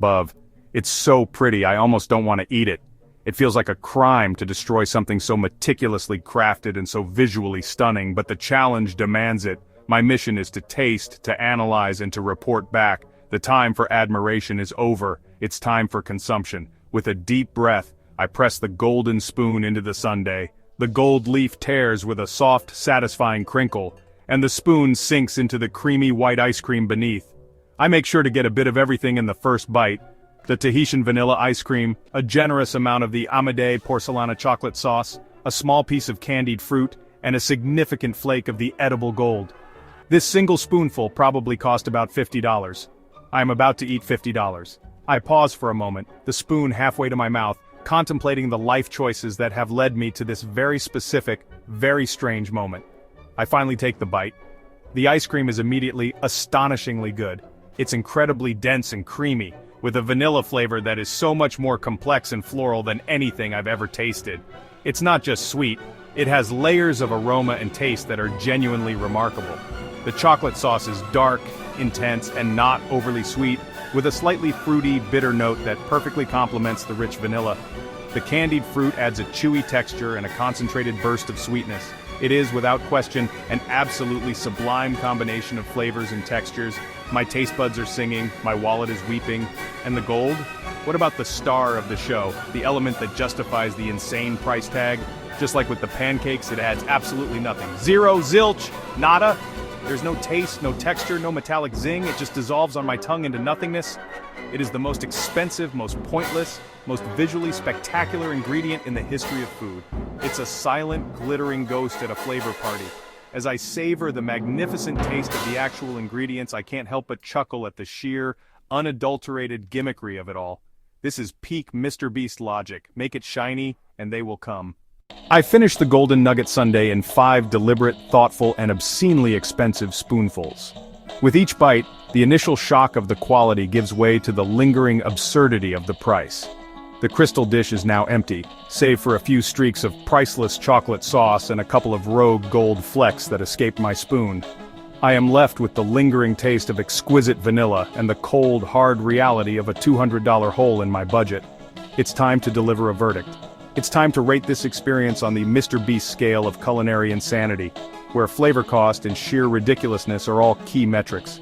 Above. It's so pretty, I almost don't want to eat it. It feels like a crime to destroy something so meticulously crafted and so visually stunning, but the challenge demands it. My mission is to taste, to analyze, and to report back. The time for admiration is over. It's time for consumption. With a deep breath, I press the golden spoon into the sundae. The gold leaf tears with a soft, satisfying crinkle, and the spoon sinks into the creamy white ice cream beneath. I make sure to get a bit of everything in the first bite. The Tahitian vanilla ice cream, a generous amount of the Amade porcelana chocolate sauce, a small piece of candied fruit, and a significant flake of the edible gold. This single spoonful probably cost about $50. I am about to eat $50. I pause for a moment, the spoon halfway to my mouth, contemplating the life choices that have led me to this very specific, very strange moment. I finally take the bite. The ice cream is immediately astonishingly good. It's incredibly dense and creamy, with a vanilla flavor that is so much more complex and floral than anything I've ever tasted. It's not just sweet, it has layers of aroma and taste that are genuinely remarkable. The chocolate sauce is dark, intense, and not overly sweet, with a slightly fruity, bitter note that perfectly complements the rich vanilla. The candied fruit adds a chewy texture and a concentrated burst of sweetness. It is, without question, an absolutely sublime combination of flavors and textures. My taste buds are singing, my wallet is weeping. And the gold? What about the star of the show, the element that justifies the insane price tag? Just like with the pancakes, it adds absolutely nothing. Zero, zilch, nada. There's no taste, no texture, no metallic zing, it just dissolves on my tongue into nothingness. It is the most expensive, most pointless, most visually spectacular ingredient in the history of food. It's a silent, glittering ghost at a flavor party. As I savor the magnificent taste of the actual ingredients, I can't help but chuckle at the sheer, unadulterated gimmickry of it all. This is peak Mr. Beast logic. Make it shiny, and they will come. I finished the Golden Nugget Sundae in 5 deliberate, thoughtful, and obscenely expensive spoonfuls. With each bite, the initial shock of the quality gives way to the lingering absurdity of the price. The crystal dish is now empty, save for a few streaks of priceless chocolate sauce and a couple of rogue gold flecks that escaped my spoon. I am left with the lingering taste of exquisite vanilla and the cold, hard reality of a $200 hole in my budget. It's time to deliver a verdict. It's time to rate this experience on the Mr. Beast scale of culinary insanity, where flavor cost and sheer ridiculousness are all key metrics.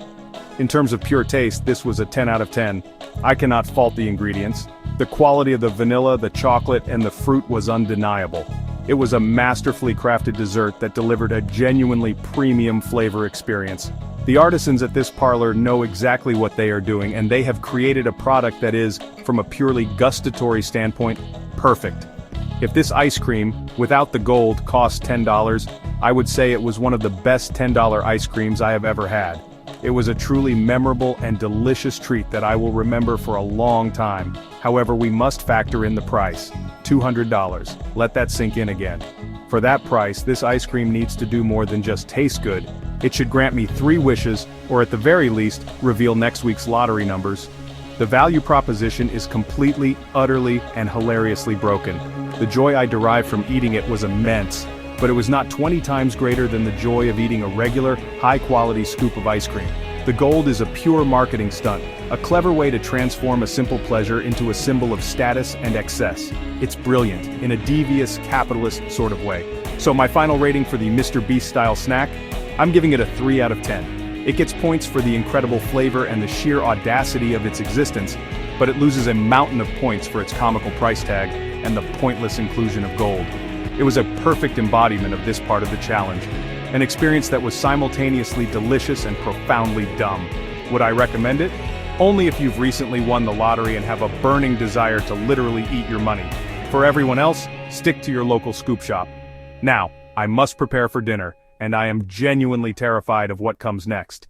In terms of pure taste, this was a 10 out of 10. I cannot fault the ingredients. The quality of the vanilla, the chocolate, and the fruit was undeniable. It was a masterfully crafted dessert that delivered a genuinely premium flavor experience. The artisans at this parlor know exactly what they are doing, and they have created a product that is, from a purely gustatory standpoint, perfect. If this ice cream, without the gold, cost $10, I would say it was one of the best $10 ice creams I have ever had. It was a truly memorable and delicious treat that I will remember for a long time. However, we must factor in the price. $200. Let that sink in again. For that price, this ice cream needs to do more than just taste good. It should grant me 3 wishes, or at the very least, reveal next week's lottery numbers. The value proposition is completely, utterly, and hilariously broken. The joy I derived from eating it was immense, but it was not 20 times greater than the joy of eating a regular, high-quality scoop of ice cream. The gold is a pure marketing stunt, a clever way to transform a simple pleasure into a symbol of status and excess. It's brilliant, in a devious, capitalist sort of way. So my final rating for the Mr. Beast-style snack? I'm giving it a 3 out of 10. It gets points for the incredible flavor and the sheer audacity of its existence, but it loses a mountain of points for its comical price tag and the pointless inclusion of gold. It was a perfect embodiment of this part of the challenge, an experience that was simultaneously delicious and profoundly dumb. Would I recommend it? Only if you've recently won the lottery and have a burning desire to literally eat your money. For everyone else, stick to your local scoop shop. Now, I must prepare for dinner, and I am genuinely terrified of what comes next.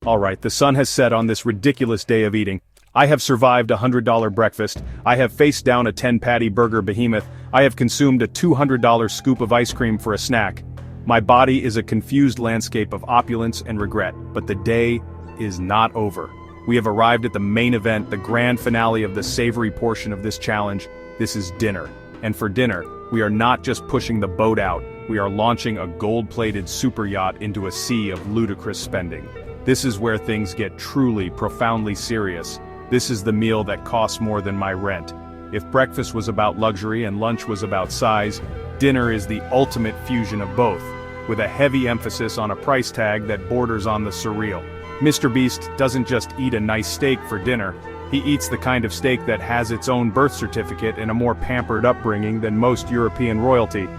Alright, the sun has set on this ridiculous day of eating. I have survived a $100 breakfast, I have faced down a 10-patty burger behemoth, I have consumed a $200 scoop of ice cream for a snack. My body is a confused landscape of opulence and regret, but the day is not over. We have arrived at the main event, the grand finale of the savory portion of this challenge. This is dinner. And for dinner, we are not just pushing the boat out, we are launching a gold-plated super yacht into a sea of ludicrous spending. This is where things get truly, profoundly serious. This is the meal that costs more than my rent. If breakfast was about luxury and lunch was about size, dinner is the ultimate fusion of both, with a heavy emphasis on a price tag that borders on the surreal. Mr. Beast doesn't just eat a nice steak for dinner, he eats the kind of steak that has its own birth certificate and a more pampered upbringing than most European royalty.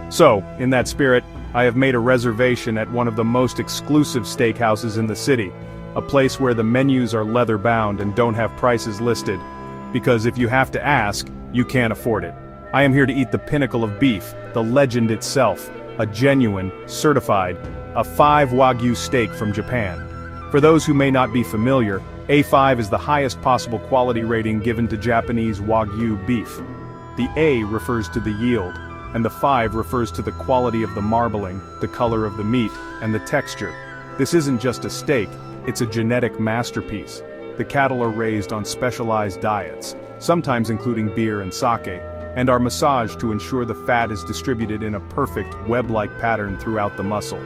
So, in that spirit, I have made a reservation at one of the most exclusive steakhouses in the city, a place where the menus are leather-bound and don't have prices listed. Because if you have to ask, you can't afford it. I am here to eat the pinnacle of beef, the legend itself, a genuine, certified, A5 Wagyu steak from Japan. For those who may not be familiar, A5 is the highest possible quality rating given to Japanese Wagyu beef. The A refers to the yield, and the 5 refers to the quality of the marbling, the color of the meat, and the texture. This isn't just a steak, it's a genetic masterpiece. The cattle are raised on specialized diets, sometimes including beer and sake, and are massaged to ensure the fat is distributed in a perfect web-like pattern throughout the muscle.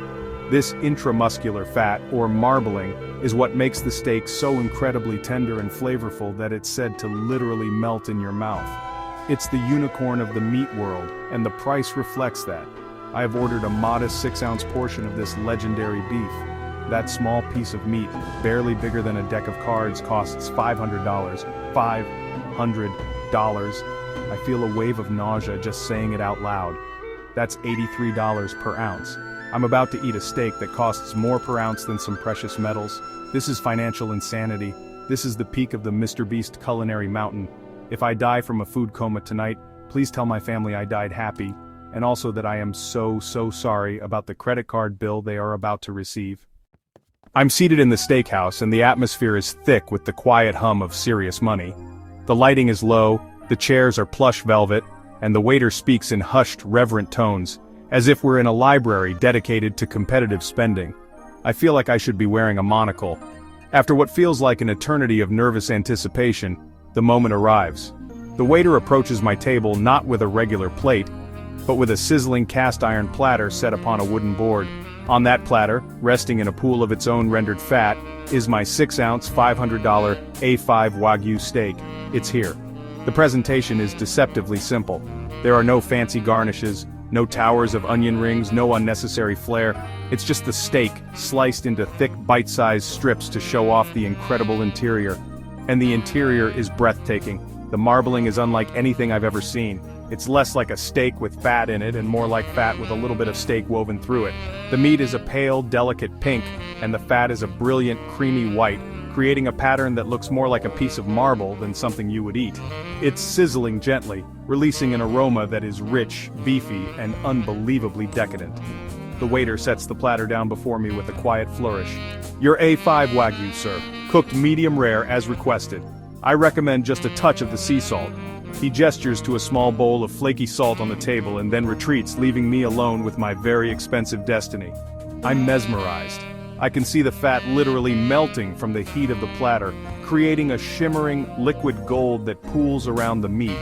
This intramuscular fat, or marbling, is what makes the steak so incredibly tender and flavorful that it's said to literally melt in your mouth. It's the unicorn of the meat world, and the price reflects that. I have ordered a modest 6-ounce portion of this legendary beef. That small piece of meat, barely bigger than a deck of cards, costs $500. $500. I feel a wave of nausea just saying it out loud. That's $83 per ounce. I'm about to eat a steak that costs more per ounce than some precious metals. This is financial insanity. This is the peak of the Mr. Beast culinary mountain. If I die from a food coma tonight, please tell my family I died happy, and also that I am so sorry about the credit card bill they are about to receive. I'm seated in the steakhouse and the atmosphere is thick with the quiet hum of serious money. The lighting is low, the chairs are plush velvet, and the waiter speaks in hushed, reverent tones, as if we're in a library dedicated to competitive spending. I feel like I should be wearing a monocle. After what feels like an eternity of nervous anticipation, the moment arrives. The waiter approaches my table not with a regular plate, but with a sizzling cast-iron platter set upon a wooden board. On that platter, resting in a pool of its own rendered fat, is my 6-ounce $500 A5 Wagyu steak. It's here. The presentation is deceptively simple. There are no fancy garnishes, no towers of onion rings, no unnecessary flair. It's just the steak, sliced into thick bite-sized strips to show off the incredible interior. And the interior is breathtaking. The marbling is unlike anything I've ever seen. It's less like a steak with fat in it and more like fat with a little bit of steak woven through it. The meat is a pale, delicate pink, and the fat is a brilliant, creamy white, creating a pattern that looks more like a piece of marble than something you would eat. It's sizzling gently, releasing an aroma that is rich, beefy, and unbelievably decadent. The waiter sets the platter down before me with a quiet flourish. Your A5 Wagyu, sir, cooked medium rare as requested. I recommend just a touch of the sea salt. He gestures to a small bowl of flaky salt on the table and then retreats, leaving me alone with my very expensive destiny. I'm mesmerized. I can see the fat literally melting from the heat of the platter, creating a shimmering, liquid gold that pools around the meat.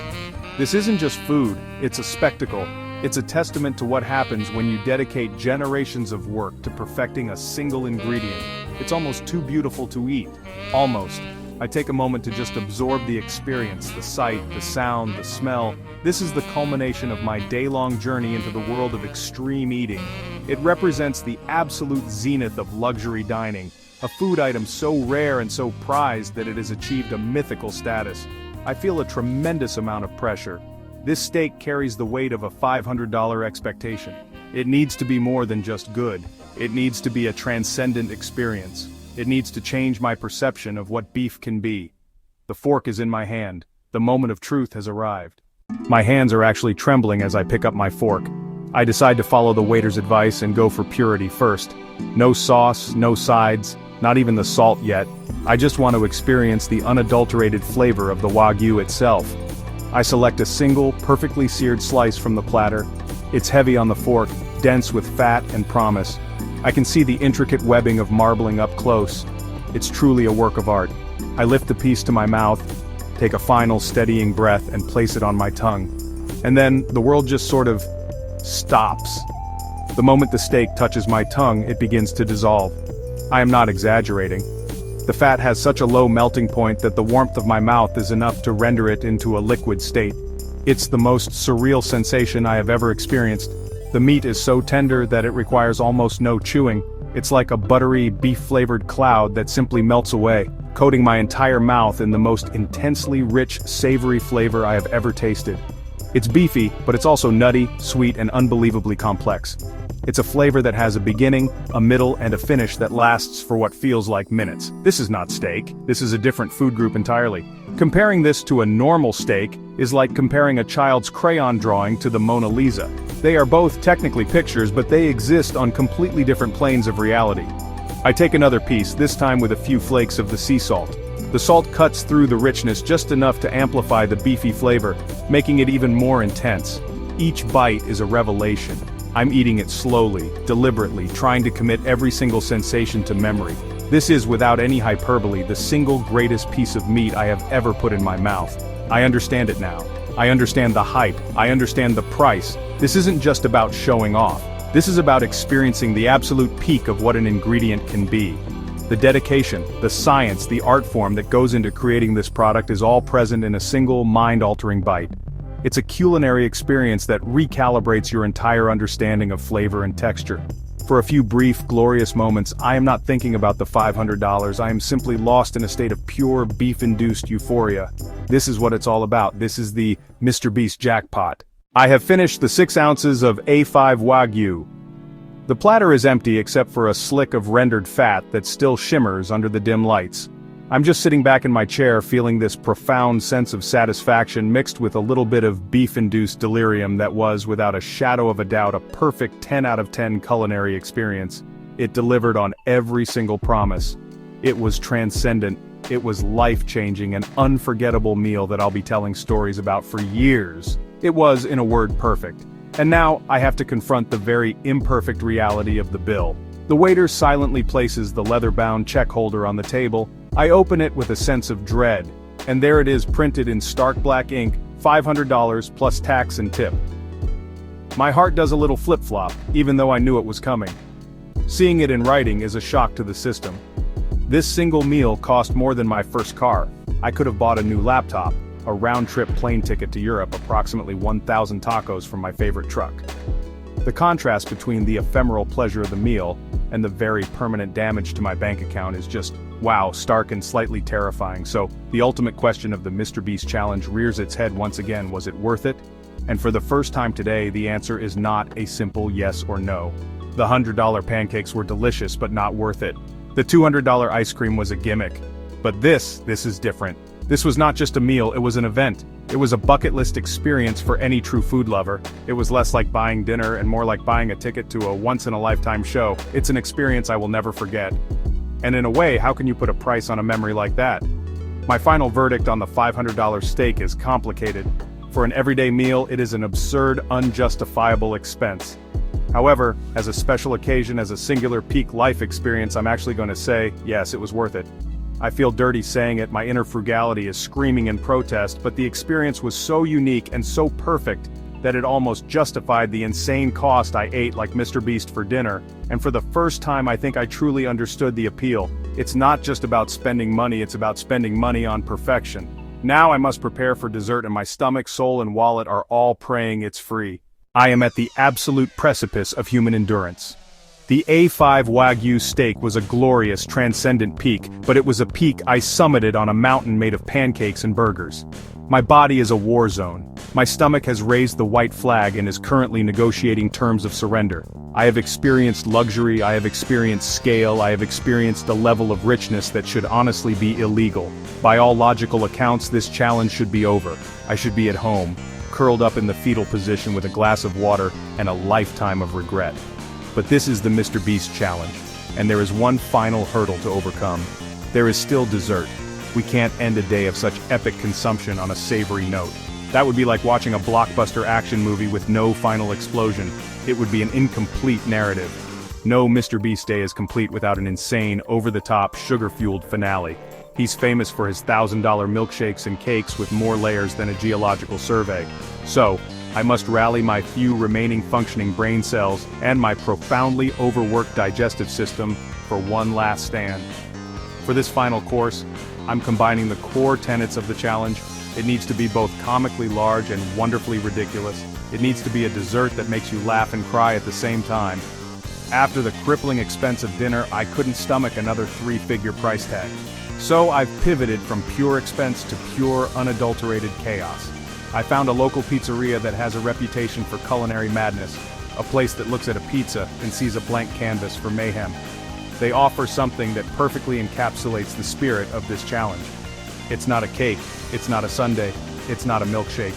This isn't just food, it's a spectacle. It's a testament to what happens when you dedicate generations of work to perfecting a single ingredient. It's almost too beautiful to eat. Almost. I take a moment to just absorb the experience, the sight, the sound, the smell. This is the culmination of my day-long journey into the world of extreme eating. It represents the absolute zenith of luxury dining, a food item so rare and so prized that it has achieved a mythical status. I feel a tremendous amount of pressure. This steak carries the weight of a $500 expectation. It needs to be more than just good. It needs to be a transcendent experience. It needs to change my perception of what beef can be. The fork is in my hand. The moment of truth has arrived. My hands are actually trembling as I pick up my fork. I decide to follow the waiter's advice and go for purity first. No sauce, no sides, not even the salt yet. I just want to experience the unadulterated flavor of the Wagyu itself. I select a single, perfectly seared slice from the platter. It's heavy on the fork, dense with fat and promise. I can see the intricate webbing of marbling up close. It's truly a work of art. I lift the piece to my mouth, take a final steadying breath and place it on my tongue. And then, the world just sort of stops. The moment the steak touches my tongue, it begins to dissolve. I am not exaggerating. The fat has such a low melting point that the warmth of my mouth is enough to render it into a liquid state. It's the most surreal sensation I have ever experienced. The meat is so tender that it requires almost no chewing. It's like a buttery, beef-flavored cloud that simply melts away, coating my entire mouth in the most intensely rich, savory flavor I have ever tasted. It's beefy, but it's also nutty, sweet, and unbelievably complex. It's a flavor that has a beginning, a middle, and a finish that lasts for what feels like minutes. This is not steak. This is a different food group entirely. Comparing this to a normal steak is like comparing a child's crayon drawing to the Mona Lisa. They are both technically pictures, but they exist on completely different planes of reality. I take another piece, this time with a few flakes of the sea salt. The salt cuts through the richness just enough to amplify the beefy flavor, making it even more intense. Each bite is a revelation. I'm eating it slowly, deliberately, trying to commit every single sensation to memory. This is, without any hyperbole, the single greatest piece of meat I have ever put in my mouth. I understand it now. I understand the hype. I understand the price. This isn't just about showing off. This is about experiencing the absolute peak of what an ingredient can be. The dedication, the science, the art form that goes into creating this product is all present in a single mind-altering bite. It's a culinary experience that recalibrates your entire understanding of flavor and texture. For a few brief, glorious moments, I am not thinking about the $500, I am simply lost in a state of pure beef-induced euphoria. This is what it's all about. This is the Mr. Beast jackpot. I have finished the 6 ounces of A5 Wagyu. The platter is empty except for a slick of rendered fat that still shimmers under the dim lights. I'm just sitting back in my chair feeling this profound sense of satisfaction mixed with a little bit of beef-induced delirium that was, without a shadow of a doubt, a perfect 10 out of 10 culinary experience. It delivered on every single promise. It was transcendent. It was life-changing, an unforgettable meal that I'll be telling stories about for years. It was, in a word, perfect. And now, I have to confront the very imperfect reality of the bill. The waiter silently places the leather-bound check holder on the table. I open it with a sense of dread, and there it is printed in stark black ink, $500 plus tax and tip. My heart does a little flip-flop, even though I knew it was coming. Seeing it in writing is a shock to the system. This single meal cost more than my first car. I could have bought a new laptop, a round-trip plane ticket to Europe, approximately 1,000 tacos from my favorite truck. The contrast between the ephemeral pleasure of the meal and the very permanent damage to my bank account is just, wow, stark and slightly terrifying. So, the ultimate question of the Mr. Beast challenge rears its head once again: was it worth it? And for the first time today, the answer is not a simple yes or no. The $100 pancakes were delicious but not worth it. The $200 ice cream was a gimmick. But this is different. This was not just a meal, it was an event. It was a bucket list experience for any true food lover. It was less like buying dinner and more like buying a ticket to a once-in-a-lifetime show. It's an experience I will never forget. And in a way, how can you put a price on a memory like that? My final verdict on the $500 steak is complicated. For an everyday meal, it is an absurd, unjustifiable expense. However, as a special occasion, as a singular peak life experience, I'm actually going to say, yes, it was worth it. I feel dirty saying it, my inner frugality is screaming in protest, but the experience was so unique and so perfect that it almost justified the insane cost I ate like Mr. Beast for dinner, and for the first time I think I truly understood the appeal. It's not just about spending money, it's about spending money on perfection. Now I must prepare for dessert and my stomach, soul, and wallet are all praying it's free. I am at the absolute precipice of human endurance. The A5 Wagyu steak was a glorious, transcendent peak, but it was a peak I summited on a mountain made of pancakes and burgers. My body is a war zone. My stomach has raised the white flag and is currently negotiating terms of surrender. I have experienced luxury, I have experienced scale, I have experienced a level of richness that should honestly be illegal. By all logical accounts, this challenge should be over. I should be at home, curled up in the fetal position with a glass of water and a lifetime of regret. But this is the Mr. Beast challenge, and there is one final hurdle to overcome. There is still dessert. We can't end a day of such epic consumption on a savory note. That would be like watching a blockbuster action movie with no final explosion. It would be an incomplete narrative. No Mr. Beast day is complete without an insane, over-the-top, sugar-fueled finale. He's famous for his $1,000 milkshakes and cakes with more layers than a geological survey. So, I must rally my few remaining functioning brain cells and my profoundly overworked digestive system for one last stand. For this final course, I'm combining the core tenets of the challenge. It needs to be both comically large and wonderfully ridiculous. It needs to be a dessert that makes you laugh and cry at the same time. After the crippling expense of dinner, I couldn't stomach another three-figure price tag. So I've pivoted from pure expense to pure, unadulterated chaos. I found a local pizzeria that has a reputation for culinary madness, a place that looks at a pizza and sees a blank canvas for mayhem. They offer something that perfectly encapsulates the spirit of this challenge. It's not a cake, it's not a sundae, it's not a milkshake.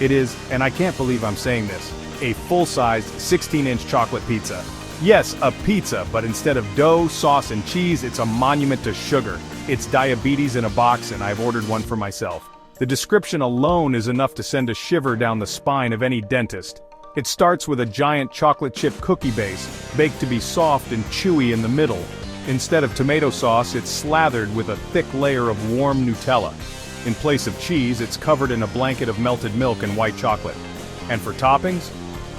It is, and I can't believe I'm saying this, a full-sized 16-inch chocolate pizza. Yes, a pizza, but instead of dough, sauce, and cheese, it's a monument to sugar. It's diabetes in a box, and I've ordered one for myself. The description alone is enough to send a shiver down the spine of any dentist. It starts with a giant chocolate chip cookie base, baked to be soft and chewy in the middle. Instead of tomato sauce, it's slathered with a thick layer of warm Nutella. In place of cheese, it's covered in a blanket of melted milk and white chocolate. And for toppings?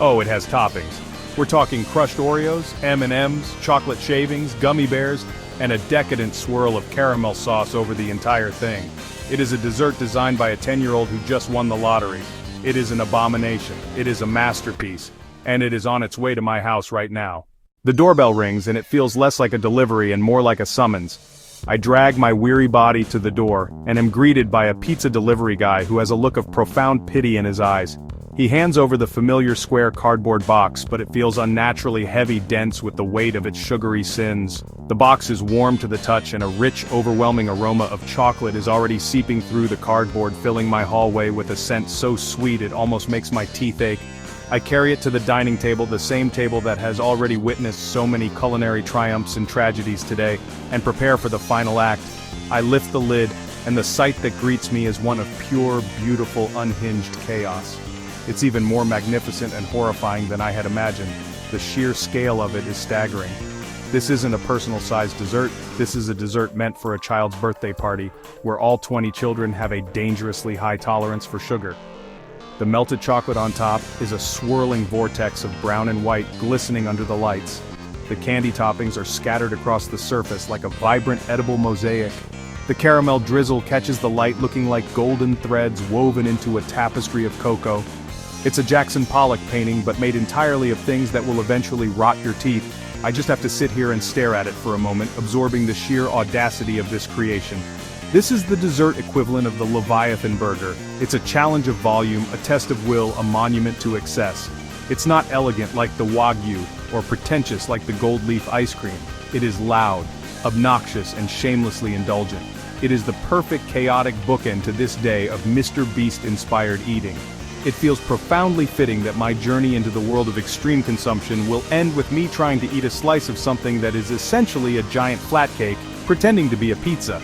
Oh, it has toppings. We're talking crushed Oreos, M&Ms, chocolate shavings, gummy bears, and a decadent swirl of caramel sauce over the entire thing. It is a dessert designed by a 10-year-old who just won the lottery. It is an abomination, it is a masterpiece, and it is on its way to my house right now. The doorbell rings and it feels less like a delivery and more like a summons. I drag my weary body to the door, and am greeted by a pizza delivery guy who has a look of profound pity in his eyes. He hands over the familiar square cardboard box, but it feels unnaturally heavy, dense with the weight of its sugary sins. The box is warm to the touch and a rich, overwhelming aroma of chocolate is already seeping through the cardboard, filling my hallway with a scent so sweet it almost makes my teeth ache. I carry it to the dining table, the same table that has already witnessed so many culinary triumphs and tragedies today, and prepare for the final act. I lift the lid, and the sight that greets me is one of pure, beautiful, unhinged chaos. It's even more magnificent and horrifying than I had imagined. The sheer scale of it is staggering. This isn't a personal-sized dessert, this is a dessert meant for a child's birthday party, where all 20 children have a dangerously high tolerance for sugar. The melted chocolate on top is a swirling vortex of brown and white glistening under the lights. The candy toppings are scattered across the surface like a vibrant edible mosaic. The caramel drizzle catches the light looking like golden threads woven into a tapestry of cocoa. It's a Jackson Pollock painting, but made entirely of things that will eventually rot your teeth. I just have to sit here and stare at it for a moment, absorbing the sheer audacity of this creation. This is the dessert equivalent of the Leviathan burger. It's a challenge of volume, a test of will, a monument to excess. It's not elegant like the Wagyu, or pretentious like the gold leaf ice cream. It is loud, obnoxious, and shamelessly indulgent. It is the perfect chaotic bookend to this day of Mr. Beast-inspired eating. It feels profoundly fitting that my journey into the world of extreme consumption will end with me trying to eat a slice of something that is essentially a giant flat cake, pretending to be a pizza.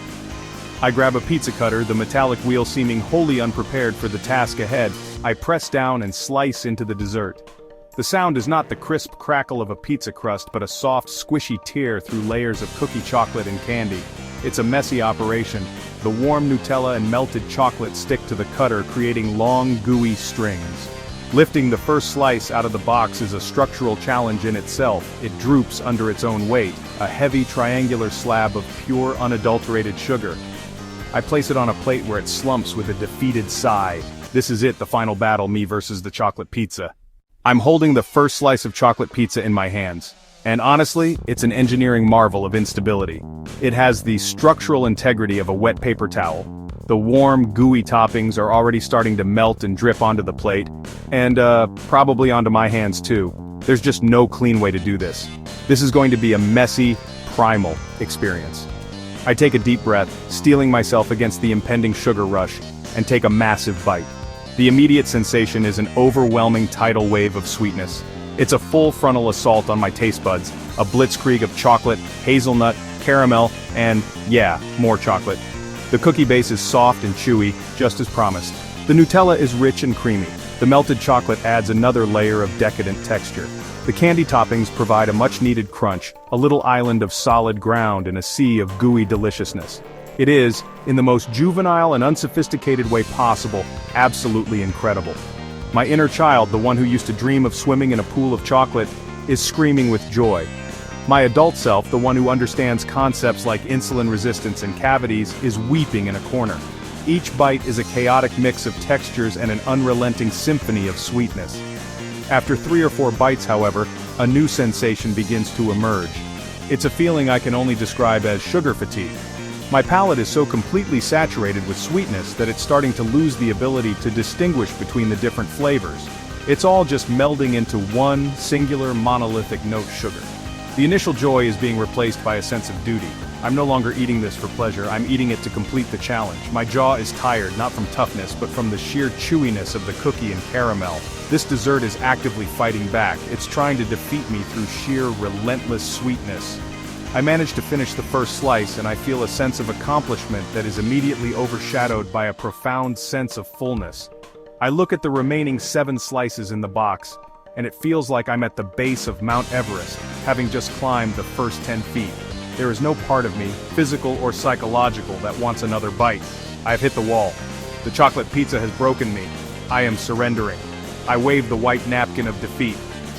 I grab a pizza cutter, the metallic wheel seeming wholly unprepared for the task ahead. I press down and slice into the dessert. The sound is not the crisp crackle of a pizza crust, but a soft, squishy tear through layers of cookie chocolate and candy. It's a messy operation. The warm Nutella and melted chocolate stick to the cutter, creating long, gooey strings. Lifting the first slice out of the box is a structural challenge in itself. It droops under its own weight, a heavy triangular slab of pure, unadulterated sugar. I place it on a plate where it slumps with a defeated sigh. This is it, the final battle, me versus the chocolate pizza. I'm holding the first slice of chocolate pizza in my hands. And honestly, it's an engineering marvel of instability. It has the structural integrity of a wet paper towel. The warm, gooey toppings are already starting to melt and drip onto the plate, and probably onto my hands too. There's just no clean way to do this. This is going to be a messy, primal experience. I take a deep breath, steeling myself against the impending sugar rush, and take a massive bite. The immediate sensation is an overwhelming tidal wave of sweetness. It's a full frontal assault on my taste buds, a blitzkrieg of chocolate, hazelnut, caramel, and, yeah, more chocolate. The cookie base is soft and chewy, just as promised. The Nutella is rich and creamy. The melted chocolate adds another layer of decadent texture. The candy toppings provide a much-needed crunch, a little island of solid ground in a sea of gooey deliciousness. It is, in the most juvenile and unsophisticated way possible, absolutely incredible. My inner child, the one who used to dream of swimming in a pool of chocolate, is screaming with joy. My adult self, the one who understands concepts like insulin resistance and cavities, is weeping in a corner. Each bite is a chaotic mix of textures and an unrelenting symphony of sweetness. After 3 or 4 bites, however, a new sensation begins to emerge. It's a feeling I can only describe as sugar fatigue. My palate is so completely saturated with sweetness that it's starting to lose the ability to distinguish between the different flavors. It's all just melding into one singular monolithic note sugar. The initial joy is being replaced by a sense of duty. I'm no longer eating this for pleasure, I'm eating it to complete the challenge. My jaw is tired, not from toughness, but from the sheer chewiness of the cookie and caramel. This dessert is actively fighting back. It's trying to defeat me through sheer relentless sweetness. I manage to finish the first slice and I feel a sense of accomplishment that is immediately overshadowed by a profound sense of fullness. I look at the remaining 7 slices in the box, and it feels like I'm at the base of Mount Everest, having just climbed the first 10 feet. There is no part of me, physical or psychological, that wants another bite. I have hit the wall. The chocolate pizza has broken me. I am surrendering. I wave the white napkin of defeat.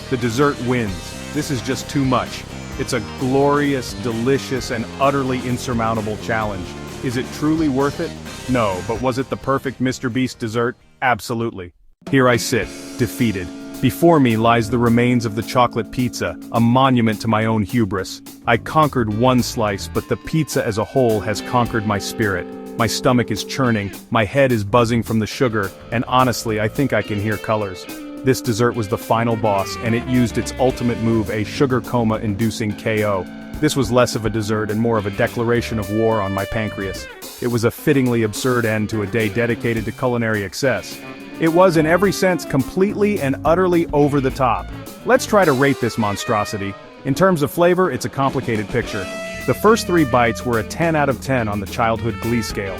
The dessert wins. This is just too much. It's a glorious, delicious, and utterly insurmountable challenge. Is it truly worth it? No, but was it the perfect Mr. Beast dessert? Absolutely. Here I sit, defeated. Before me lies the remains of the chocolate pizza, a monument to my own hubris. I conquered one slice, but the pizza as a whole has conquered my spirit. My stomach is churning, my head is buzzing from the sugar, and honestly, I think I can hear colors. This dessert was the final boss, and it used its ultimate move, a sugar coma-inducing KO. This was less of a dessert and more of a declaration of war on my pancreas. It was a fittingly absurd end to a day dedicated to culinary excess. It was in every sense completely and utterly over the top. Let's try to rate this monstrosity. In terms of flavor, it's a complicated picture. The first 3 bites were a 10 out of 10 on the childhood glee scale.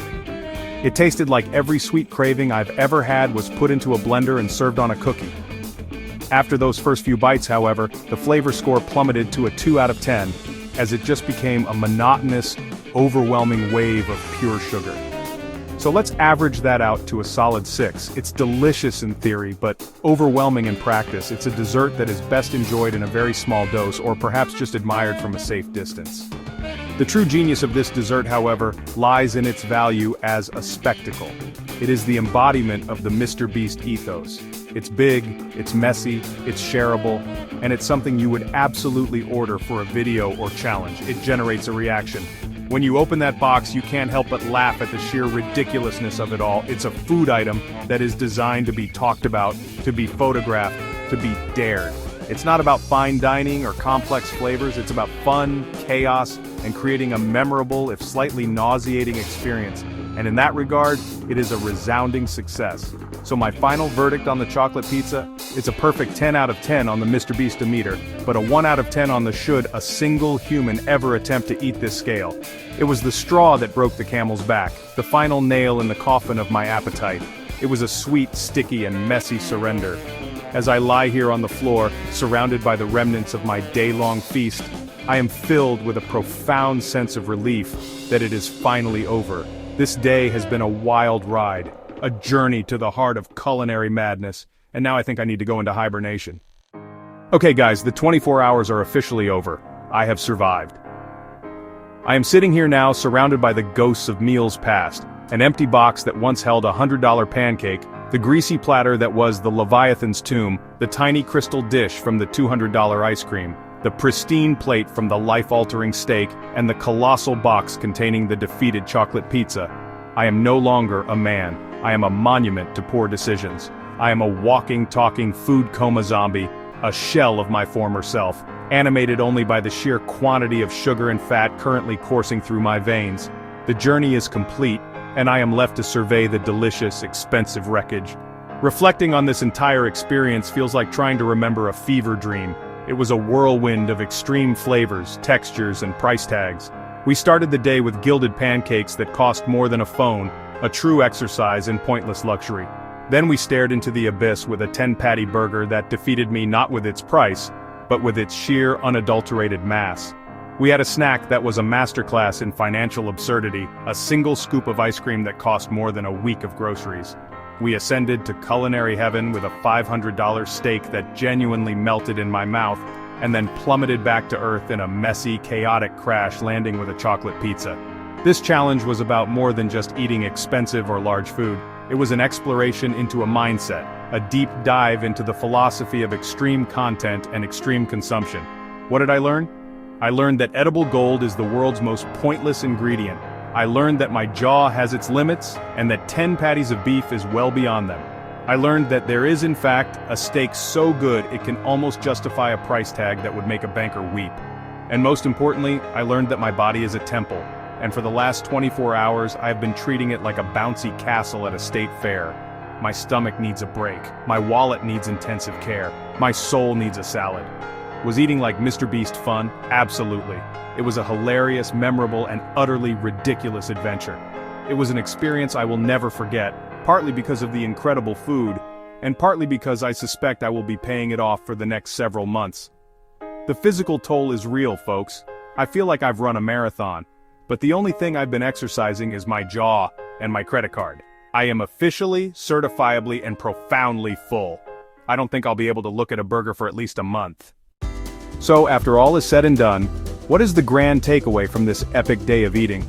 It tasted like every sweet craving I've ever had was put into a blender and served on a cookie. After those first few bites, however, the flavor score plummeted to a 2 out of 10, as it just became a monotonous, overwhelming wave of pure sugar. So let's average that out to a solid 6. It's delicious in theory, but overwhelming in practice. It's a dessert that is best enjoyed in a very small dose, or perhaps just admired from a safe distance. The true genius of this dessert, however, lies in its value as a spectacle. It is the embodiment of the Mr. Beast ethos. It's big, it's messy, it's shareable, and it's something you would absolutely order for a video or challenge. It generates a reaction. When you open that box, you can't help but laugh at the sheer ridiculousness of it all. It's a food item that is designed to be talked about, to be photographed, to be dared. It's not about fine dining or complex flavors, it's about fun, chaos, and creating a memorable, if slightly nauseating experience. And in that regard, it is a resounding success. So my final verdict on the chocolate pizza, it's a perfect 10 out of 10 on the Mr. Beast-o-meter, but a 1 out of 10 on the should a single human ever attempt to eat this scale. It was the straw that broke the camel's back, the final nail in the coffin of my appetite. It was a sweet, sticky, and messy surrender. As I lie here on the floor, surrounded by the remnants of my day-long feast, I am filled with a profound sense of relief that it is finally over. This day has been a wild ride, a journey to the heart of culinary madness, and now I think I need to go into hibernation. Okay guys, the 24 hours are officially over. I have survived. I am sitting here now surrounded by the ghosts of meals past, an empty box that once held a $100 pancake, the greasy platter that was the Leviathan's tomb, the tiny crystal dish from the $200 ice cream, the pristine plate from the life-altering steak, and the colossal box containing the defeated chocolate pizza. I am no longer a man. I am a monument to poor decisions. I am a walking, talking food coma zombie, a shell of my former self, animated only by the sheer quantity of sugar and fat currently coursing through my veins. The journey is complete, and I am left to survey the delicious, expensive wreckage. Reflecting on this entire experience feels like trying to remember a fever dream. It was a whirlwind of extreme flavors, textures, and price tags. We started the day with gilded pancakes that cost more than a phone, a true exercise in pointless luxury. Then we stared into the abyss with a 10-patty burger that defeated me not with its price, but with its sheer unadulterated mass. We had a snack that was a masterclass in financial absurdity, a single scoop of ice cream that cost more than a week of groceries. We ascended to culinary heaven with a $500 steak that genuinely melted in my mouth, and then plummeted back to earth in a messy, chaotic crash, landing with a chocolate pizza. This challenge was about more than just eating expensive or large food. It was an exploration into a mindset, a deep dive into the philosophy of extreme content and extreme consumption. What did I learn? I learned that edible gold is the world's most pointless ingredient. I learned that my jaw has its limits, and that 10 patties of beef is well beyond them. I learned that there is in fact a steak so good it can almost justify a price tag that would make a banker weep. And most importantly, I learned that my body is a temple, and for the last 24 hours I have been treating it like a bouncy castle at a state fair. My stomach needs a break, my wallet needs intensive care, my soul needs a salad. Was eating like Mr. Beast fun? Absolutely. It was a hilarious, memorable, and utterly ridiculous adventure. It was an experience I will never forget, partly because of the incredible food, and partly because I suspect I will be paying it off for the next several months. The physical toll is real, folks. I feel like I've run a marathon, but the only thing I've been exercising is my jaw and my credit card. I am officially, certifiably, and profoundly full. I don't think I'll be able to look at a burger for at least a month. So, after all is said and done, what is the grand takeaway from this epic day of eating?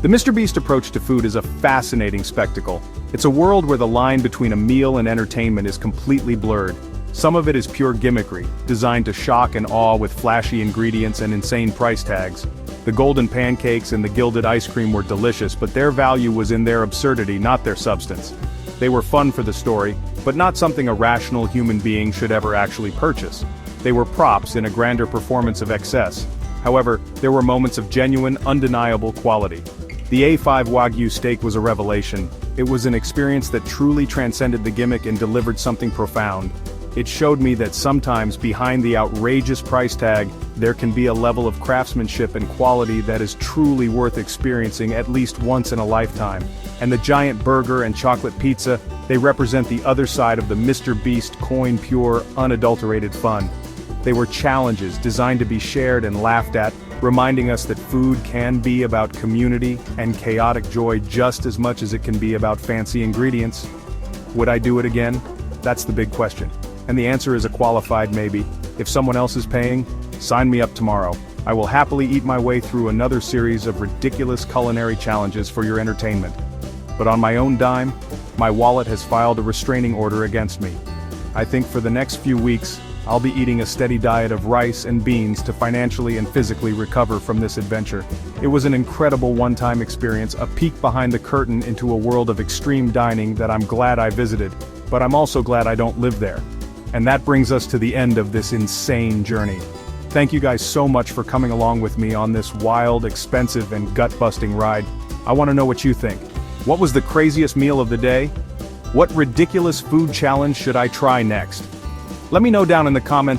The Mr. Beast approach to food is a fascinating spectacle. It's a world where the line between a meal and entertainment is completely blurred. Some of it is pure gimmickry, designed to shock and awe with flashy ingredients and insane price tags. The golden pancakes and the gilded ice cream were delicious, but their value was in their absurdity, not their substance. They were fun for the story, but not something a rational human being should ever actually purchase. They were props in a grander performance of excess. However, there were moments of genuine, undeniable quality. The A5 Wagyu steak was a revelation. It was an experience that truly transcended the gimmick and delivered something profound. It showed me that sometimes behind the outrageous price tag, there can be a level of craftsmanship and quality that is truly worth experiencing at least once in a lifetime. And the giant burger and chocolate pizza, they represent the other side of the Mr. Beast coin, pure, unadulterated fun. They were challenges designed to be shared and laughed at, reminding us that food can be about community and chaotic joy just as much as it can be about fancy ingredients. Would I do it again? That's the big question. And the answer is a qualified maybe. If someone else is paying, sign me up tomorrow. I will happily eat my way through another series of ridiculous culinary challenges for your entertainment. But on my own dime, my wallet has filed a restraining order against me. I think for the next few weeks, I'll be eating a steady diet of rice and beans to financially and physically recover from this adventure. It was an incredible one-time experience, a peek behind the curtain into a world of extreme dining that I'm glad I visited, but I'm also glad I don't live there. And that brings us to the end of this insane journey. Thank you guys so much for coming along with me on this wild, expensive, and gut-busting ride. I want to know what you think. What was the craziest meal of the day? What ridiculous food challenge should I try next? Let me know down in the comments.